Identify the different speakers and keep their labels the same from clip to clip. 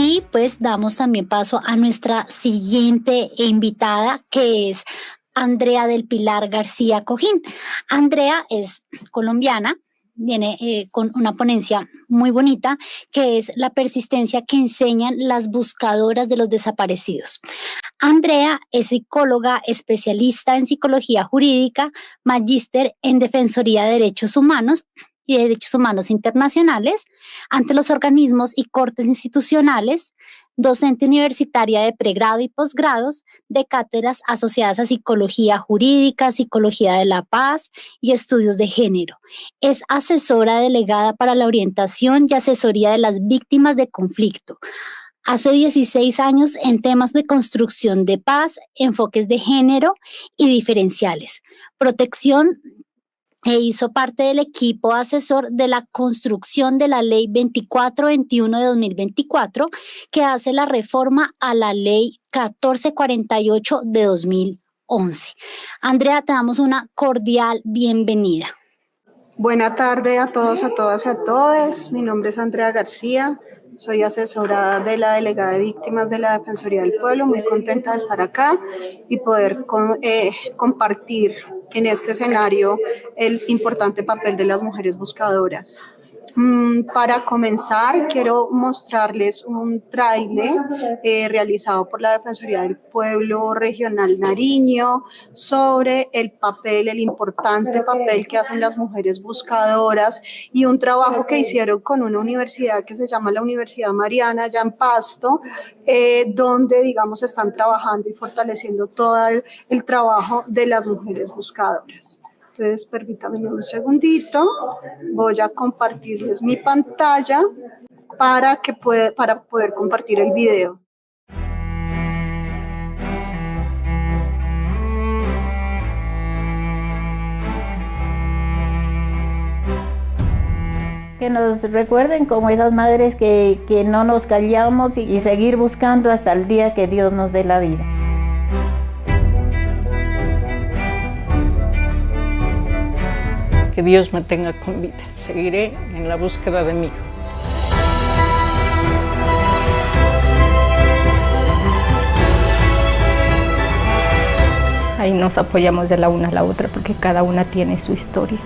Speaker 1: Y pues damos también paso a nuestra siguiente invitada, que es Andrea del Pilar García Cojín. Andrea es colombiana, viene con una ponencia muy bonita, que es la persistencia que enseñan las buscadoras de los desaparecidos. Andrea es psicóloga, especialista en psicología jurídica, magíster en Defensoría de Derechos Humanos y Derechos Humanos Internacionales ante los organismos y cortes institucionales, docente universitaria de pregrado y posgrados de cátedras asociadas a psicología jurídica, psicología de la paz y estudios de género. Es asesora delegada para la orientación y asesoría de las víctimas de conflicto. Hace 16 años en temas de construcción de paz, enfoques de género y diferenciales. Protección hizo parte del equipo asesor de la construcción de la Ley 2421 de 2024, que hace la reforma a la Ley 1448 de 2011. Andrea, te damos una cordial bienvenida.
Speaker 2: Buena tarde a todos, a todas y a todos. Mi nombre es Andrea García. Soy asesora de la Delegada de Víctimas de la Defensoría del Pueblo. Muy contenta de estar acá y poder compartir en este escenario el importante papel de las mujeres buscadoras. Para comenzar, quiero mostrarles un tráiler realizado por la Defensoría del Pueblo Regional Nariño sobre el papel, el importante papel que hacen las mujeres buscadoras y un trabajo que hicieron con una universidad que se llama la Universidad Mariana, allá en Pasto, donde, digamos, están trabajando y fortaleciendo todo el trabajo de las mujeres buscadoras. Entonces, permítanme un segundito, voy a compartirles mi pantalla para poder compartir el video.
Speaker 3: Que nos recuerden como esas madres que no nos callamos y seguir buscando hasta el día que Dios nos dé la vida.
Speaker 4: Que Dios me tenga con vida. Seguiré en la búsqueda de mi hijo.
Speaker 5: Ahí nos apoyamos de la una a la otra porque cada una tiene su historia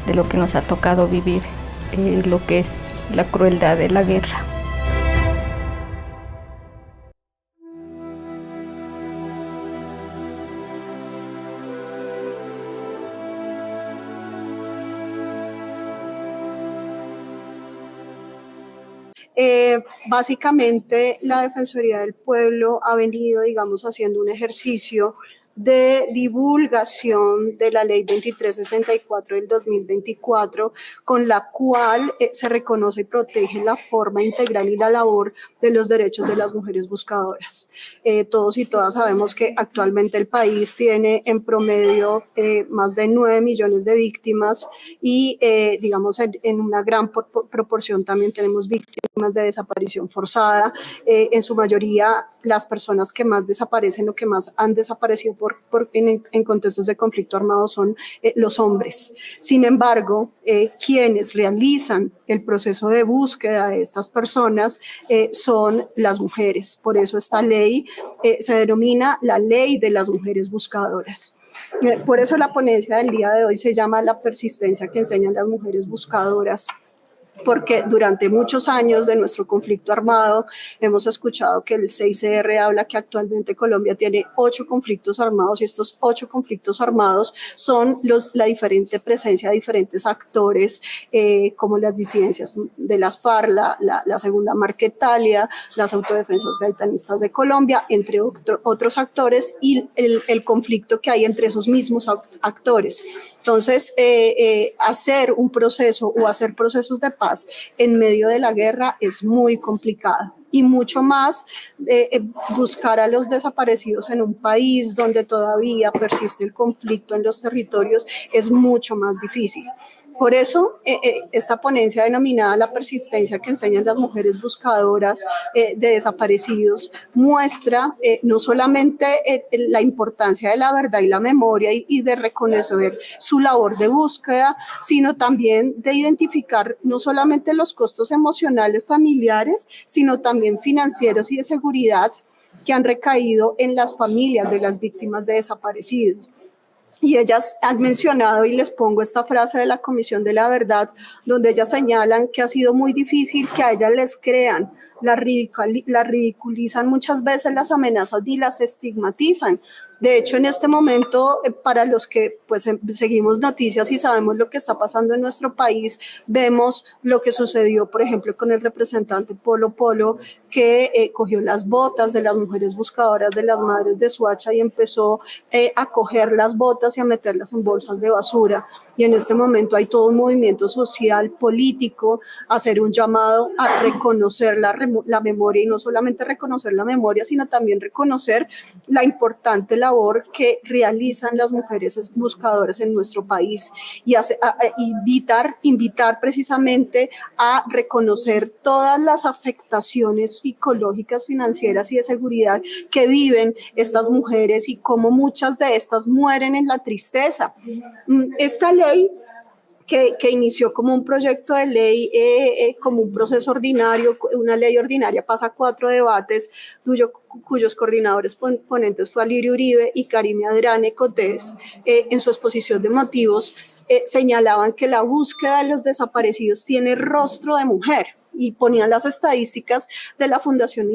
Speaker 5: de lo que nos ha tocado vivir, lo que es la crueldad de la guerra.
Speaker 2: Básicamente la Defensoría del Pueblo ha venido, digamos, haciendo un ejercicio de divulgación de la Ley 2364 del 2024, con la cual se reconoce y protege la forma integral y la labor de los derechos de las mujeres buscadoras. Todos y todas sabemos que actualmente el país tiene en promedio más de 9 millones de víctimas y, digamos, en una gran proporción también tenemos víctimas de desaparición forzada. En su mayoría, las personas que más desaparecen o que más han desaparecido en contextos de conflicto armado son los hombres. Sin embargo, quienes realizan el proceso de búsqueda de estas personas son las mujeres. Por eso esta ley se denomina la Ley de las Mujeres Buscadoras. Por eso la ponencia del día de hoy se llama La persistencia que enseñan las mujeres buscadoras, porque durante muchos años de nuestro conflicto armado hemos escuchado que el CICR habla que actualmente Colombia tiene 8 conflictos armados y estos 8 conflictos armados son la diferente presencia de diferentes actores como las disidencias de las FARC, la Segunda Marquetalia, las autodefensas gaitanistas de Colombia, entre otros actores y el conflicto que hay entre esos mismos actores. Entonces, hacer un proceso o hacer procesos de paz en medio de la guerra es muy complicado. Y mucho más buscar a los desaparecidos en un país donde todavía persiste el conflicto en los territorios es mucho más difícil. Por eso, esta ponencia denominada La persistencia que enseñan las mujeres buscadoras de desaparecidos muestra no solamente la importancia de la verdad y la memoria y de reconocer su labor de búsqueda, sino también de identificar no solamente los costos emocionales familiares, sino también financieros y de seguridad que han recaído en las familias de las víctimas de desaparecidos. Y ellas han mencionado, y les pongo esta frase de la Comisión de la Verdad, donde ellas señalan que ha sido muy difícil que a ellas les crean, la ridiculizan muchas veces, las amenazas y las estigmatizan. De hecho, en este momento, para los que pues, seguimos noticias y sabemos lo que está pasando en nuestro país, vemos lo que sucedió, por ejemplo, con el representante Polo Polo, que cogió las botas de las mujeres buscadoras de las madres de Soacha y empezó a coger las botas y a meterlas en bolsas de basura. Y en este momento hay todo un movimiento social, político, a hacer un llamado a reconocer la memoria, y no solamente reconocer la memoria, sino también reconocer la importante labor que realizan las mujeres buscadoras en nuestro país, y invitar precisamente a reconocer todas las afectaciones psicológicas, financieras y de seguridad que viven estas mujeres y cómo muchas de estas mueren en la tristeza. Esta ley que inició como un proyecto de ley, como un proceso ordinario, una ley ordinaria, pasa 4 debates, cuyos coordinadores ponentes fue Alirio Uribe y Karime Adrane Cotés. En su exposición de motivos señalaban que la búsqueda de los desaparecidos tiene rostro de mujer, y ponían las estadísticas de la Fundación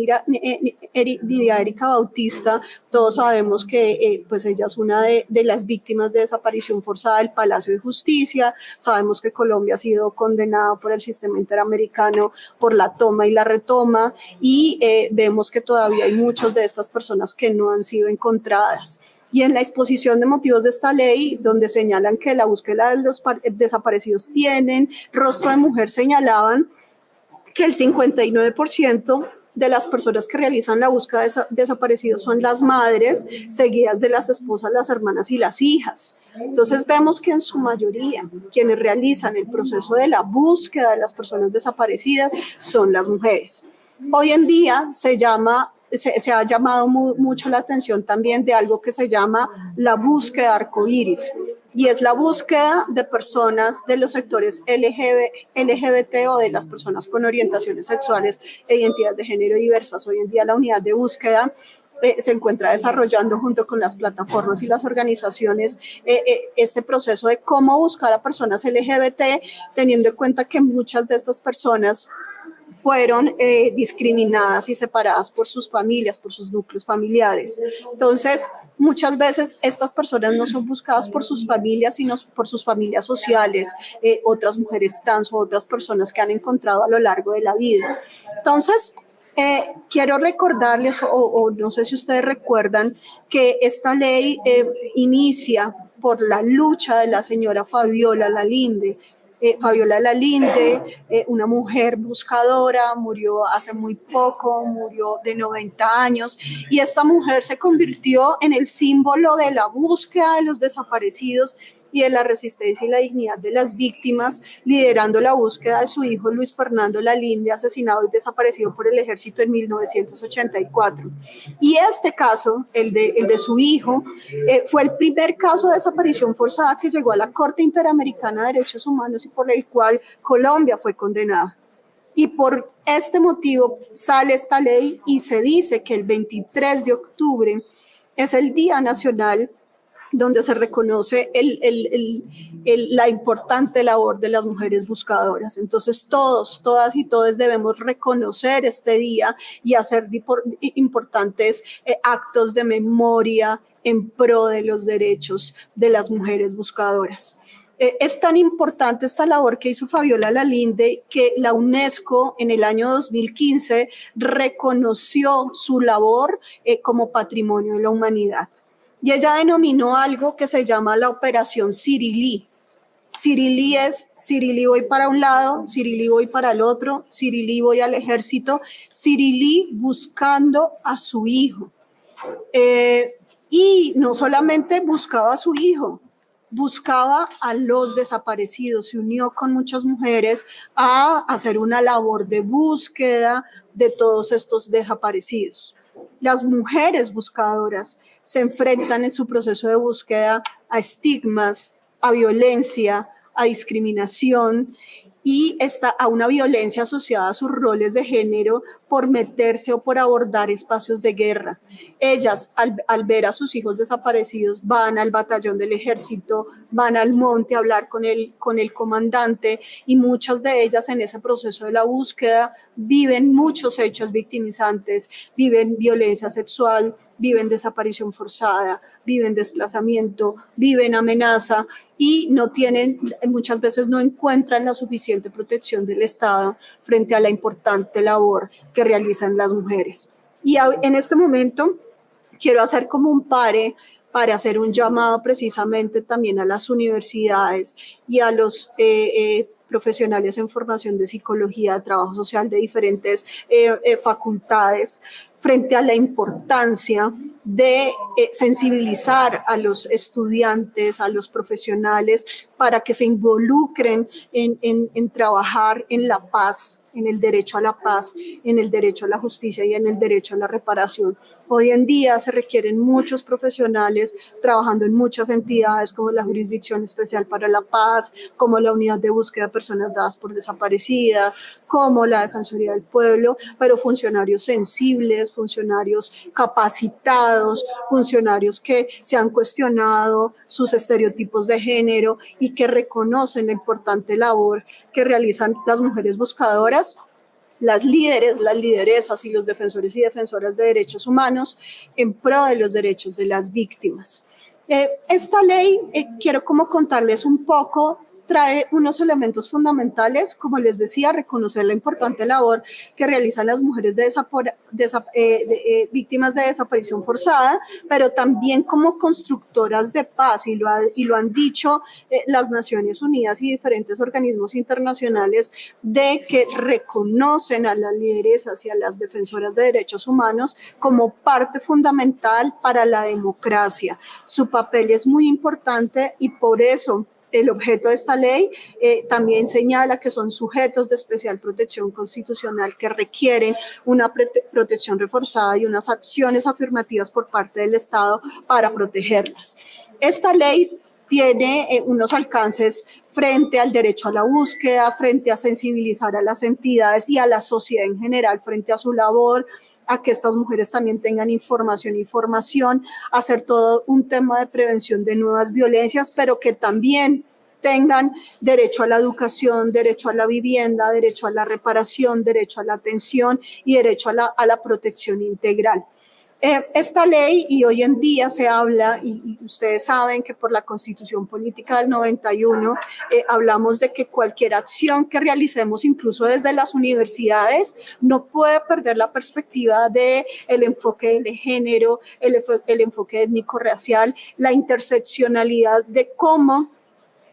Speaker 2: Erika Bautista. Todos sabemos que pues ella es una de las víctimas de desaparición forzada del Palacio de Justicia. Sabemos que Colombia ha sido condenada por el sistema interamericano por la toma y la retoma, y vemos que todavía hay muchas de estas personas que no han sido encontradas. Y en la exposición de motivos de esta ley, donde señalan que la búsqueda de los desaparecidos tienen rostro de mujer, señalaban que el 59% de las personas que realizan la búsqueda de desaparecidos son las madres, seguidas de las esposas, las hermanas y las hijas. Entonces vemos que en su mayoría quienes realizan el proceso de la búsqueda de las personas desaparecidas son las mujeres. Hoy en día se ha llamado mucho la atención también de algo que se llama la búsqueda arcoíris, y es la búsqueda de personas de los sectores LGBT o de las personas con orientaciones sexuales e identidades de género diversas. Hoy en día la unidad de búsqueda se encuentra desarrollando junto con las plataformas y las organizaciones este proceso de cómo buscar a personas LGBT, teniendo en cuenta que muchas de estas personas fueron discriminadas y separadas por sus familias, por sus núcleos familiares. Entonces, muchas veces estas personas no son buscadas por sus familias, sino por sus familias sociales, otras mujeres trans o otras personas que han encontrado a lo largo de la vida. Entonces, quiero recordarles, o no sé si ustedes recuerdan, que esta ley inicia por la lucha de la señora Fabiola Lalinde. Fabiola Lalinde, una mujer buscadora, murió hace muy poco, murió de 90 años, y esta mujer se convirtió en el símbolo de la búsqueda de los desaparecidos y de la resistencia y la dignidad de las víctimas, liderando la búsqueda de su hijo Luis Fernando Lalinde, asesinado y desaparecido por el ejército en 1984. Y este caso, el de su hijo, fue el primer caso de desaparición forzada que llegó a la Corte Interamericana de Derechos Humanos y por el cual Colombia fue condenada. Y por este motivo sale esta ley y se dice que el 23 de octubre es el Día Nacional donde se reconoce la importante labor de las mujeres buscadoras. Entonces todos, todas y todos debemos reconocer este día y hacer importantes actos de memoria en pro de los derechos de las mujeres buscadoras. Es tan importante esta labor que hizo Fabiola Lalinde que la UNESCO en el año 2015 reconoció su labor como patrimonio de la humanidad. Y ella denominó algo que se llama la Operación Cirilí. Cirilí es Cirilí voy para un lado, Cirilí voy para el otro, Cirilí voy al ejército, Cirilí buscando a su hijo. Y no solamente buscaba a su hijo, buscaba a los desaparecidos, se unió con muchas mujeres a hacer una labor de búsqueda de todos estos desaparecidos. Las mujeres buscadoras se enfrentan en su proceso de búsqueda a estigmas, a violencia, a discriminación y a una violencia asociada a sus roles de género por meterse o por abordar espacios de guerra. Ellas, al ver a sus hijos desaparecidos, van al batallón del ejército, van al monte a hablar con el comandante, y muchas de ellas en ese proceso de la búsqueda viven muchos hechos victimizantes, viven violencia sexual, viven desaparición forzada, viven desplazamiento, viven amenaza y muchas veces no encuentran la suficiente protección del Estado frente a la importante labor que realizan las mujeres. Y en este momento quiero hacer como un pare para hacer un llamado precisamente también a las universidades y a los profesionales en formación de psicología, de trabajo social de diferentes facultades, frente a la importancia de sensibilizar a los estudiantes, a los profesionales, para que se involucren en trabajar en la paz, en el derecho a la paz, en el derecho a la justicia y en el derecho a la reparación. Hoy en día se requieren muchos profesionales trabajando en muchas entidades como la Jurisdicción Especial para la Paz, como la Unidad de Búsqueda de Personas Dadas por Desaparecidas, como la Defensoría del Pueblo, pero funcionarios sensibles, funcionarios capacitados, funcionarios que se han cuestionado sus estereotipos de género y que reconocen la importante labor que realizan las mujeres buscadoras, las líderes, las lideresas y los defensores y defensoras de derechos humanos en pro de los derechos de las víctimas. Esta ley, quiero como contarles un poco, trae unos elementos fundamentales, como les decía, reconocer la importante labor que realizan las mujeres víctimas de desaparición forzada, pero también como constructoras de paz, y lo han dicho las Naciones Unidas y diferentes organismos internacionales, de que reconocen a las lideresas y a las defensoras de derechos humanos como parte fundamental para la democracia. Su papel es muy importante y por eso el objeto de esta ley también señala que son sujetos de especial protección constitucional que requieren una protección reforzada y unas acciones afirmativas por parte del Estado para protegerlas. Esta ley tiene unos alcances frente al derecho a la búsqueda, frente a sensibilizar a las entidades y a la sociedad en general frente a su labor, a que estas mujeres también tengan información y formación, hacer todo un tema de prevención de nuevas violencias, pero que también tengan derecho a la educación, derecho a la vivienda, derecho a la reparación, derecho a la atención y derecho a la protección integral. Esta ley, y hoy en día se habla, y ustedes saben que por la Constitución Política del 91 hablamos de que cualquier acción que realicemos, incluso desde las universidades, no puede perder la perspectiva del enfoque de género, el enfoque étnico-racial, la interseccionalidad de cómo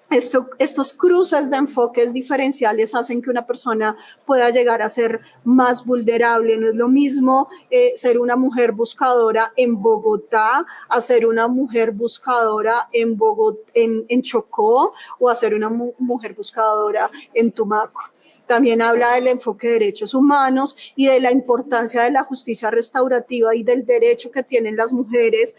Speaker 2: estos cruces de enfoques diferenciales hacen que una persona pueda llegar a ser más vulnerable. No es lo mismo ser una mujer buscadora en Bogotá a ser una mujer buscadora en Chocó o a ser una mujer buscadora en Tumaco. También habla del enfoque de derechos humanos y de la importancia de la justicia restaurativa y del derecho que tienen las mujeres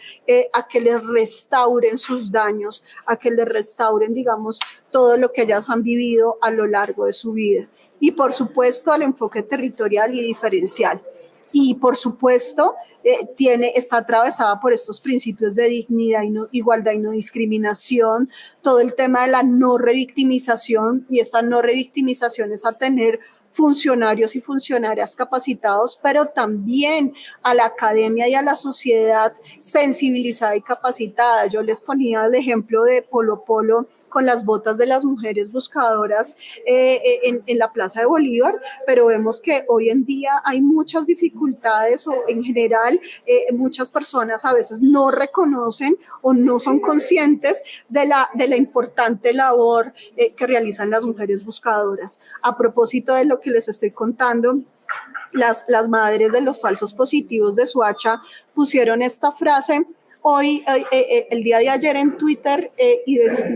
Speaker 2: a que les restauren sus daños, a que les restauren, digamos, todo lo que ellas han vivido a lo largo de su vida. Y por supuesto, el enfoque territorial y diferencial. Y por supuesto está atravesada por estos principios de dignidad, igualdad y no discriminación, todo el tema de la no revictimización, y esta no revictimización es a tener funcionarios y funcionarias capacitados, pero también a la academia y a la sociedad sensibilizada y capacitada. Yo les ponía el ejemplo de Polo Polo con las botas de las mujeres buscadoras en la Plaza de Bolívar, pero vemos que hoy en día hay muchas dificultades, o en general muchas personas a veces no reconocen o no son conscientes de la importante labor que realizan las mujeres buscadoras. A propósito de lo que les estoy contando, las madres de los falsos positivos de Soacha pusieron esta frase: hoy, el día de ayer en Twitter,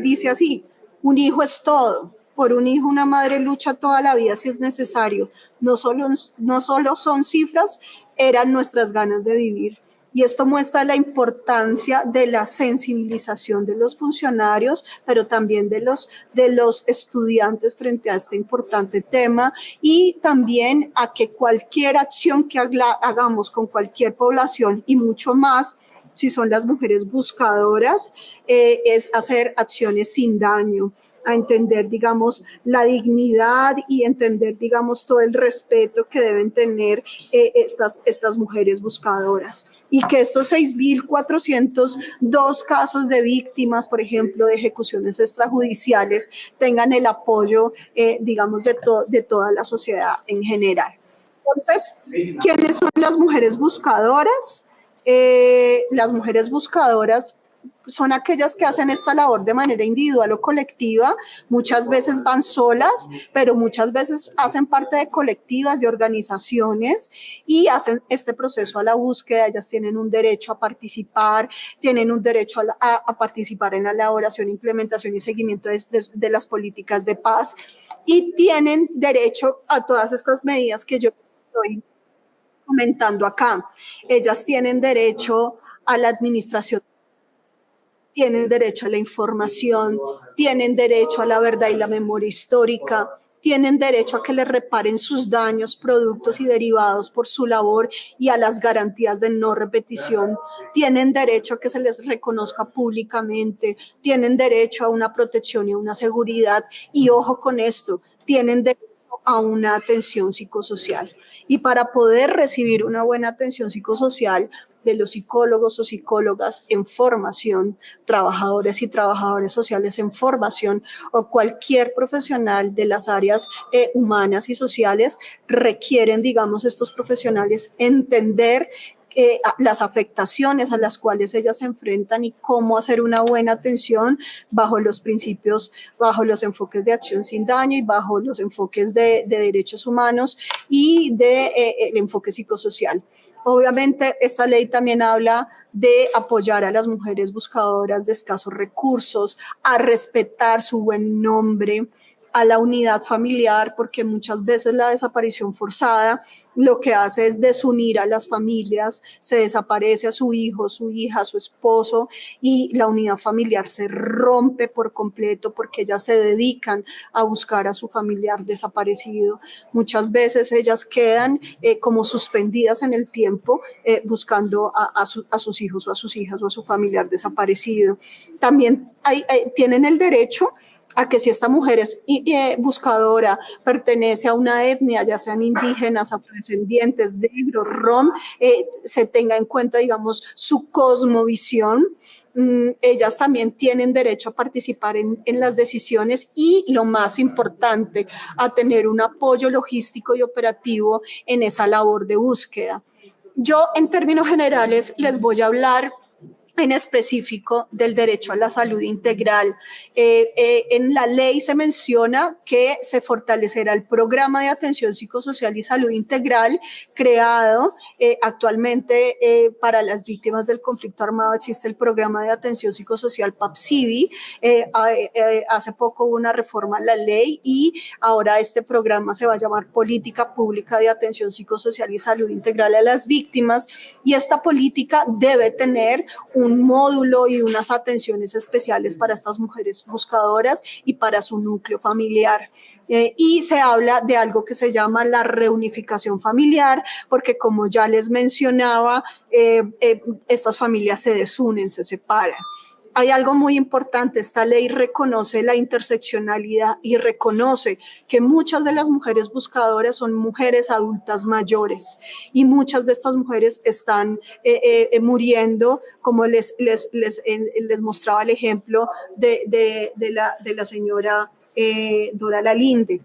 Speaker 2: dice así: un hijo es todo. Por un hijo una madre lucha toda la vida si es necesario. No solo son cifras, eran nuestras ganas de vivir. Y esto muestra la importancia de la sensibilización de los funcionarios, pero también de los estudiantes frente a este importante tema, y también a que cualquier acción que hagamos con cualquier población, y mucho más si son las mujeres buscadoras, es hacer acciones sin daño, a entender, digamos, la dignidad y entender, digamos, todo el respeto que deben tener estas mujeres buscadoras. Y que estos 6.402 casos de víctimas, por ejemplo, de ejecuciones extrajudiciales, tengan el apoyo, digamos, de toda la sociedad en general. Entonces, ¿quiénes son las mujeres buscadoras? Las mujeres buscadoras son aquellas que hacen esta labor de manera individual o colectiva. Muchas veces van solas, pero muchas veces hacen parte de colectivas, de organizaciones, y hacen este proceso a la búsqueda. Ellas tienen un derecho a participar, tienen un derecho a participar en la elaboración, implementación y seguimiento de las políticas de paz, y tienen derecho a todas estas medidas que yo estoy comentando acá. Ellas tienen derecho a la administración, tienen derecho a la información, tienen derecho a la verdad y la memoria histórica, tienen derecho a que les reparen sus daños, productos y derivados por su labor, y a las garantías de no repetición. Tienen derecho a que se les reconozca públicamente, tienen derecho a una protección y una seguridad, y ojo con esto, tienen derecho a una atención psicosocial. Y para poder recibir una buena atención psicosocial de los psicólogos o psicólogas en formación, trabajadores y trabajadoras sociales en formación, o cualquier profesional de las áreas humanas y sociales, requieren, digamos, estos profesionales entender las afectaciones a las cuales ellas se enfrentan y cómo hacer una buena atención bajo los principios, bajo los enfoques de acción sin daño y bajo los enfoques de derechos humanos y el enfoque psicosocial. Obviamente, esta ley también habla de apoyar a las mujeres buscadoras de escasos recursos, a respetar su buen nombre, a la unidad familiar, porque muchas veces la desaparición forzada lo que hace es desunir a las familias, se desaparece a su hijo, su hija, a su esposo, y la unidad familiar se rompe por completo porque ellas se dedican a buscar a su familiar desaparecido. Muchas veces ellas quedan como suspendidas en el tiempo buscando a sus hijos o a sus hijas o a su familiar desaparecido. También tienen el derecho a que si esta mujer es buscadora, pertenece a una etnia, ya sean indígenas, afrodescendientes, negros, rom, se tenga en cuenta, digamos, su cosmovisión. Ellas también tienen derecho a participar en las decisiones y, lo más importante, a tener un apoyo logístico y operativo en esa labor de búsqueda. Yo, en términos generales, les voy a hablar en específico del derecho a la salud integral. En la ley se menciona que se fortalecerá el programa de atención psicosocial y salud integral creado actualmente para las víctimas del conflicto armado. Existe el programa de atención psicosocial PAPSIVI. Hace poco hubo una reforma a la ley y ahora este programa se va a llamar Política Pública de Atención Psicosocial y Salud Integral a las Víctimas, y esta política debe tener un módulo y unas atenciones especiales para estas mujeres buscadoras y para su núcleo familiar. Y se habla de algo que se llama la reunificación familiar, porque, como ya les mencionaba, estas familias se desunen, se separan. Hay algo muy importante: esta ley reconoce la interseccionalidad y reconoce que muchas de las mujeres buscadoras son mujeres adultas mayores, y muchas de estas mujeres están muriendo, como les mostraba el ejemplo de la señora Dora Lalinde.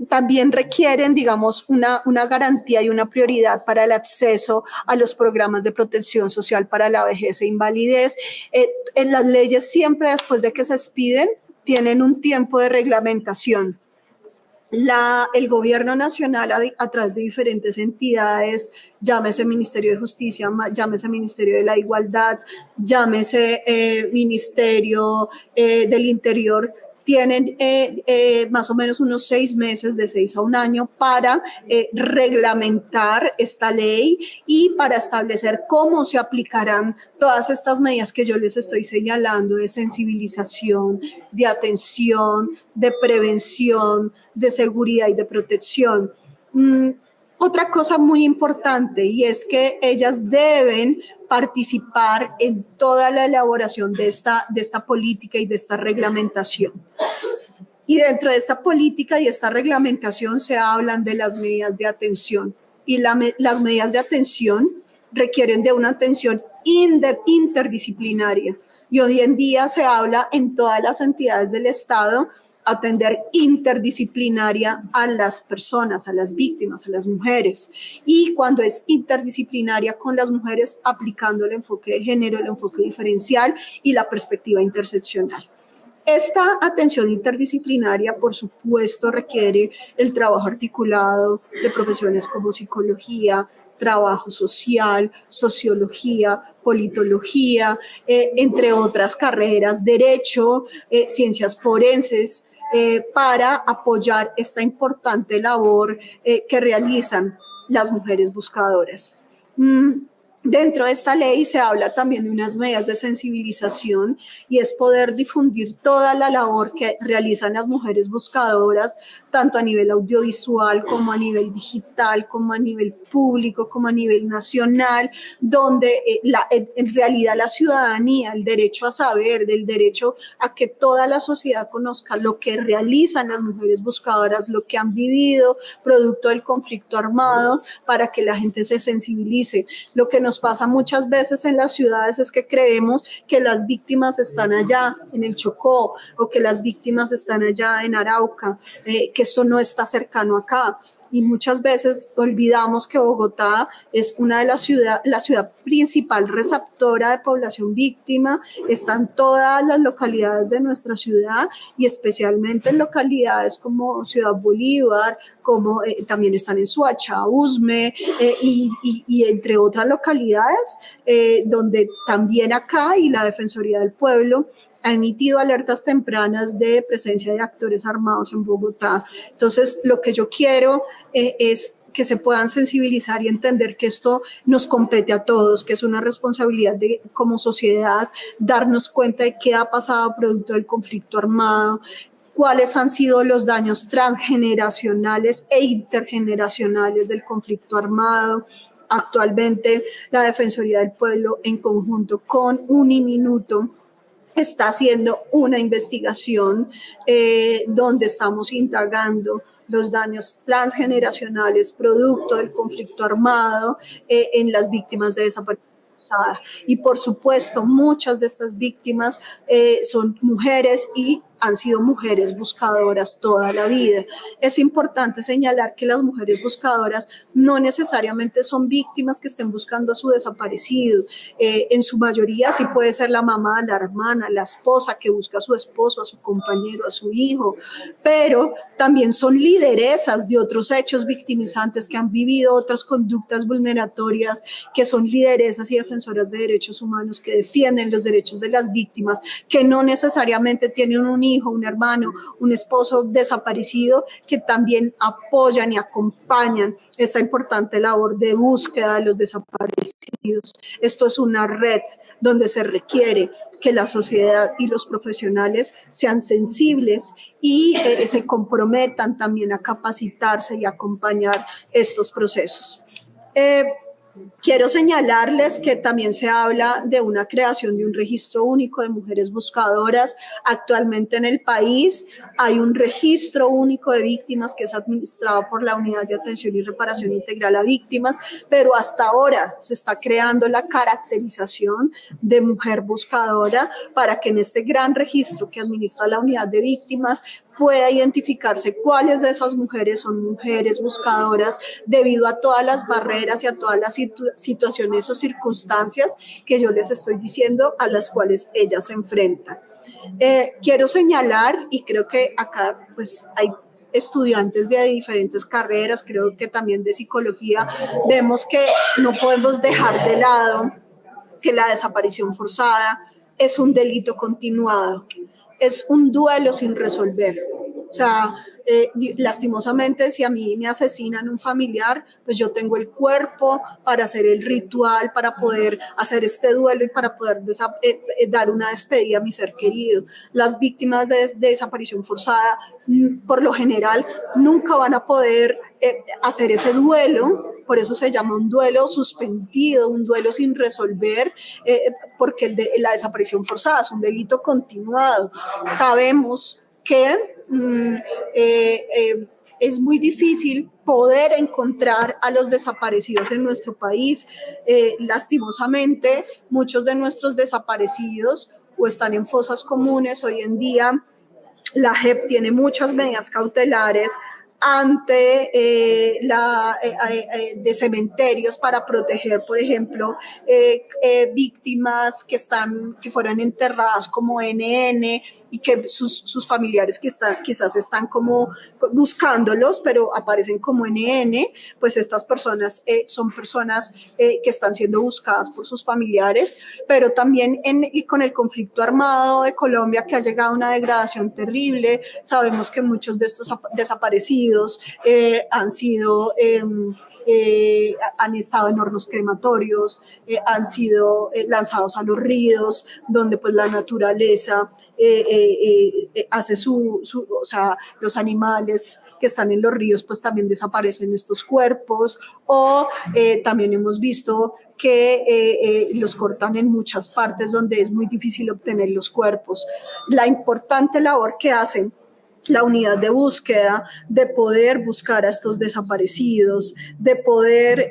Speaker 2: También requieren, digamos, una garantía y una prioridad para el acceso a los programas de protección social para la vejez e invalidez. En las leyes, siempre después de que se expiden, tienen un tiempo de reglamentación. el gobierno nacional a través de diferentes entidades, llámese Ministerio de Justicia, llámese Ministerio de la Igualdad, llámese Ministerio del Interior, tienen más o menos unos 6 meses, de 6 a 1 año, para reglamentar esta ley y para establecer cómo se aplicarán todas estas medidas que yo les estoy señalando de sensibilización, de atención, de prevención, de seguridad y de protección. Otra cosa muy importante, y es que ellas deben participar en toda la elaboración de esta política y de esta reglamentación. Y dentro de esta política y esta reglamentación se hablan de las medidas de atención. Y las medidas de atención requieren de una atención interdisciplinaria. Y hoy en día se habla en todas las entidades del Estado atender interdisciplinaria a las personas, a las víctimas, a las mujeres. Y cuando es interdisciplinaria con las mujeres, aplicando el enfoque de género, el enfoque diferencial y la perspectiva interseccional. Esta atención interdisciplinaria, por supuesto, requiere el trabajo articulado de profesiones como psicología, trabajo social, sociología, politología, entre otras carreras, derecho, ciencias forenses, para apoyar esta importante labor que realizan las mujeres buscadoras. Dentro de esta ley se habla también de unas medidas de sensibilización y es poder difundir toda la labor que realizan las mujeres buscadoras, tanto a nivel audiovisual como a nivel digital, como a nivel público, como a nivel nacional, donde en realidad la ciudadanía, el derecho a saber, del derecho a que toda la sociedad conozca lo que realizan las mujeres buscadoras, lo que han vivido producto del conflicto armado, para que la gente se sensibilice. Lo que nos pasa muchas veces en las ciudades es que creemos que las víctimas están allá en el Chocó o que las víctimas están allá en Arauca, que esto no está cercano acá. Y muchas veces olvidamos que Bogotá es una de la ciudad principal receptora de población víctima, están todas las localidades de nuestra ciudad y especialmente en localidades como Ciudad Bolívar, como también están en Soacha, Usme y entre otras localidades, donde también acá y la Defensoría del Pueblo ha emitido alertas tempranas de presencia de actores armados en Bogotá. Entonces, lo que yo quiero es que se puedan sensibilizar y entender que esto nos compete a todos, que es una responsabilidad como sociedad darnos cuenta de qué ha pasado producto del conflicto armado, cuáles han sido los daños transgeneracionales e intergeneracionales del conflicto armado. Actualmente, la Defensoría del Pueblo, en conjunto con Uniminuto, está haciendo una investigación donde estamos indagando los daños transgeneracionales producto del conflicto armado en las víctimas de desaparición forzada. Y por supuesto, muchas de estas víctimas son mujeres y han sido mujeres buscadoras toda la vida. Es importante señalar que las mujeres buscadoras no necesariamente son víctimas que estén buscando a su desaparecido. En su mayoría sí puede ser la mamá, la hermana, la esposa que busca a su esposo, a su compañero, a su hijo, pero también son lideresas de otros hechos victimizantes que han vivido otras conductas vulneratorias, que son lideresas y defensoras de derechos humanos que defienden los derechos de las víctimas, que no necesariamente tienen un hijo, un hermano, un esposo desaparecido, que también apoyan y acompañan esta importante labor de búsqueda de los desaparecidos. Esto es una red donde se requiere que la sociedad y los profesionales sean sensibles y se comprometan también a capacitarse y acompañar estos procesos. Quiero señalarles que también se habla de una creación de un registro único de mujeres buscadoras. Actualmente en el país hay un registro único de víctimas que es administrado por la Unidad de Atención y Reparación Integral a Víctimas, pero hasta ahora se está creando la caracterización de mujer buscadora para que en este gran registro que administra la Unidad de Víctimas pueda identificarse cuáles de esas mujeres son mujeres buscadoras debido a todas las barreras y a todas las situaciones o circunstancias que yo les estoy diciendo a las cuales ellas se enfrentan. Quiero señalar, y creo que acá pues hay estudiantes de diferentes carreras, creo que también de psicología, vemos que no podemos dejar de lado que la desaparición forzada es un delito continuado, es un duelo sin resolver. O sea, lastimosamente, si a mí me asesinan un familiar, pues yo tengo el cuerpo para hacer el ritual, para poder hacer este duelo y para poder dar una despedida a mi ser querido. Las víctimas de desaparición forzada, por lo general, nunca van a poder hacer ese duelo. Por eso se llama un duelo suspendido, un duelo sin resolver, porque la desaparición forzada es un delito continuado. Sabemos que es muy difícil poder encontrar a los desaparecidos en nuestro país. Lastimosamente, muchos de nuestros desaparecidos o están en fosas comunes. Hoy en día, la JEP tiene muchas medidas cautelares ante de cementerios para proteger, por ejemplo, víctimas que fueron enterradas como NN y que sus familiares quizás están como buscándolos, pero aparecen como NN, pues estas personas son personas que están siendo buscadas por sus familiares, pero también con el conflicto armado de Colombia, que ha llegado a una degradación terrible. Sabemos que muchos de estos desaparecidos han estado en hornos crematorios, han sido lanzados a los ríos, donde pues la naturaleza hace o sea, los animales que están en los ríos pues también desaparecen estos cuerpos, o también hemos visto que los cortan en muchas partes donde es muy difícil obtener los cuerpos. La importante labor que hacen la unidad de búsqueda, de poder buscar a estos desaparecidos, de poder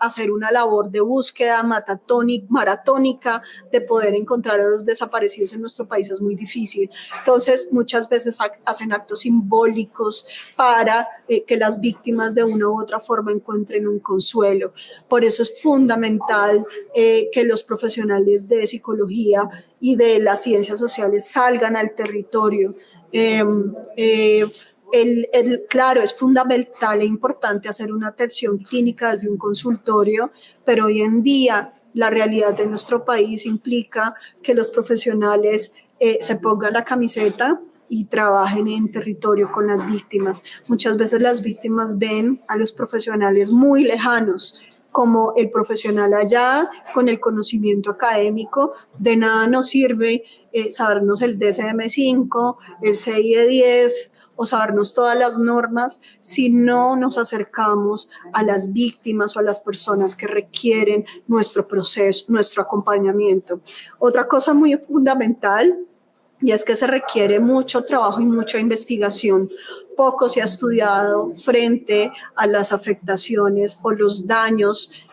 Speaker 2: hacer una labor de búsqueda maratónica, de poder encontrar a los desaparecidos en nuestro país es muy difícil. Entonces, muchas veces hacen actos simbólicos para que las víctimas de una u otra forma encuentren un consuelo. Por eso es fundamental que los profesionales de psicología y de las ciencias sociales salgan al territorio. Claro, es fundamental e importante hacer una atención clínica desde un consultorio, pero hoy en día la realidad de nuestro país implica que los profesionales se pongan la camiseta y trabajen en territorio con las víctimas. Muchas veces las víctimas ven a los profesionales muy lejanos, como el profesional allá, con el conocimiento académico. De nada nos sirve sabernos el DSM-5, el CIE-10 o sabernos todas las normas si no nos acercamos a las víctimas o a las personas que requieren nuestro proceso, nuestro acompañamiento. Otra cosa muy fundamental, y es que se requiere mucho trabajo y mucha investigación. Poco se ha estudiado frente a las afectaciones o los daños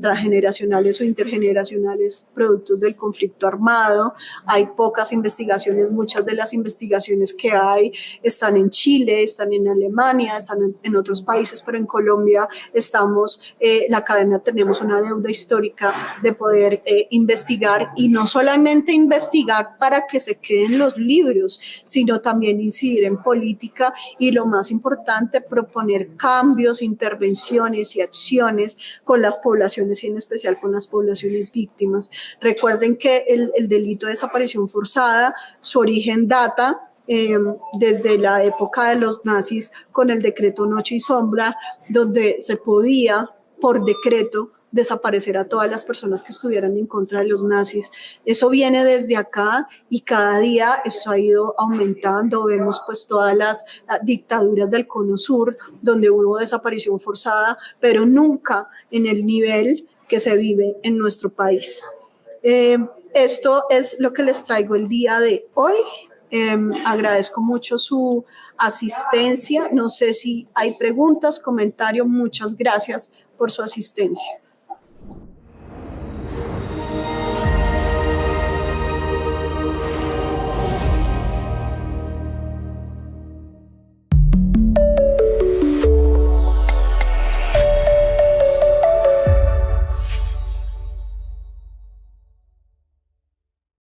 Speaker 2: transgeneracionales o intergeneracionales productos del conflicto armado. Hay pocas investigaciones, muchas de las investigaciones que hay están en Chile, están en Alemania, están en otros países, pero en Colombia la academia tenemos una deuda histórica de poder investigar, y no solamente investigar para que se queden los libros, sino también incidir en política y, lo más importante, proponer cambios, intervenciones y acciones con las poblaciones y en especial con las poblaciones víctimas. Recuerden que el delito de desaparición forzada, su origen data desde la época de los nazis con el decreto Noche y Sombra, donde se podía por decreto desaparecer a todas las personas que estuvieran en contra de los nazis. Eso viene desde acá y cada día esto ha ido aumentando. Vemos pues todas las dictaduras del Cono Sur donde hubo desaparición forzada, pero nunca en el nivel que se vive en nuestro país. Esto es lo que les traigo el día de hoy. Agradezco mucho su asistencia. No sé si hay preguntas, comentarios. Muchas gracias por su asistencia.